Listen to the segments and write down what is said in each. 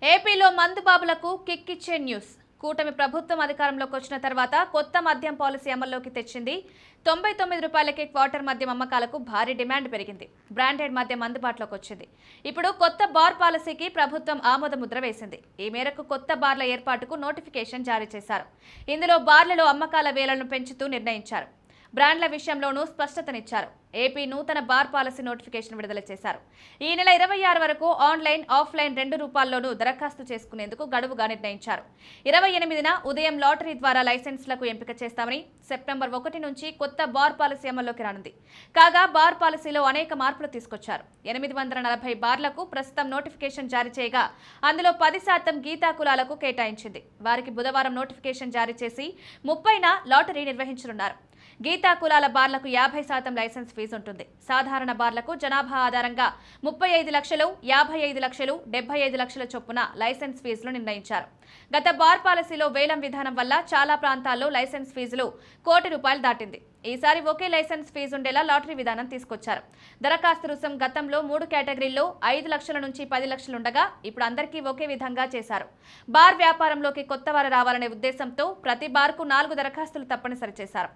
ఏపీలో మందు బాబులకు కిక్కిచ్చే న్యూస్. కూటమి ప్రభుత్వం అధికారంలోకి వచ్చిన తర్వాత కొత్త మద్యం పాలసీ అమల్లోకి తెచ్చింది. 99 రూపాయలకే క్వార్టర్ మద్యం అమ్మకాలకు భారీ డిమాండ్ పెరిగింది. బ్రాండెడ్ మద్యం అందుబాటులోకి వచ్చింది. ఇప్పుడు కొత్త బార్ పాలసీకి ప్రభుత్వం ఆమోద ముద్ర వేసింది. ఈ మేరకు కొత్త బార్ల ఏర్పాటుకు నోటిఫికేషన్ జారీ చేశారు. ఇందులో బార్లలో అమ్మకాల వేలను పెంచుతూ నిర్ణయించారు. బ్రాండ్ల విషయంలోనూ స్పష్టతనిచ్చారు. ఏపీ నూతన బార్ పాలసీ నోటిఫికేషన్ విడుదల చేశారు. ఈ నెల 26 వరకు ఆన్లైన్, ఆఫ్లైన్ 2 రూపాల్లోనూ దరఖాస్తు చేసుకునేందుకు గడువుగా నిర్ణయించారు. 28న ఉదయం లాటరీ ద్వారా లైసెన్స్లకు ఎంపిక చేస్తామని, సెప్టెంబర్ 1 నుంచి కొత్త బార్ పాలసీ అమల్లోకి రానుంది. కాగా బార్ పాలసీలో అనేక మార్పులు తీసుకొచ్చారు. 840 బార్లకు ప్రస్తుతం నోటిఫికేషన్ జారీ చేయగా అందులో 10% గీతా కులాలకు కేటాయించింది. వారికి బుధవారం నోటిఫికేషన్ జారీ చేసి 30న లాటరీ నిర్వహించనున్నారు. గీతా కులాల బార్లకు 50% లైసెన్స్ ఫీజు ఉంటుంది. సాధారణ బార్లకు జనాభా ఆధారంగా 35 లక్షలు, 55 లక్షలు, 75 లక్షల చొప్పున లైసెన్స్ ఫీజులు నిర్ణయించారు. గత బార్ పాలసీలో వేలం విధానం వల్ల చాలా ప్రాంతాల్లో లైసెన్స్ ఫీజులు ₹1 కోటి దాటింది. ఈసారి ఒకే లైసెన్స్ ఫీజు ఉండేలా లాటరీ విధానం తీసుకొచ్చారు. దరఖాస్తు రుసుం గతంలో 3 కేటగిరీల్లో 5 లక్షల నుంచి 10 లక్షలు ఉండగా ఇప్పుడు అందరికీ ఒకే విధంగా చేశారు. బార్ వ్యాపారంలోకి కొత్త వారు రావాలనే ఉద్దేశంతో ప్రతి బార్కు 4 దరఖాస్తులు తప్పనిసరి చేశారు.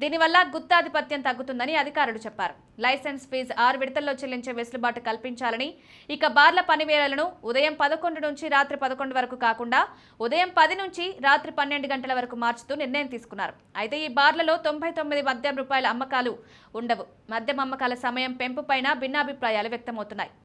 దీనివల్ల గుత్తాధిపత్యం తగ్గుతుందని అధికారులు చెప్పారు. లైసెన్స్ ఫీజు 6 విడతల్లో చెల్లించే వెసులుబాటు కల్పించాలని, ఇక బార్ల పనివేళలను ఉదయం 11 నుంచి రాత్రి 11 వరకు కాకుండా ఉదయం 10 నుంచి రాత్రి 12 గంటల వరకు మార్చుతూ నిర్ణయం తీసుకున్నారు. అయితే ఈ బార్లలో 99 మద్యం రూపాయల అమ్మకాలు ఉండవు. మద్యం అమ్మకాల సమయం పెంపుపైన భిన్నాభిప్రాయాలు వ్యక్తమవుతున్నాయి.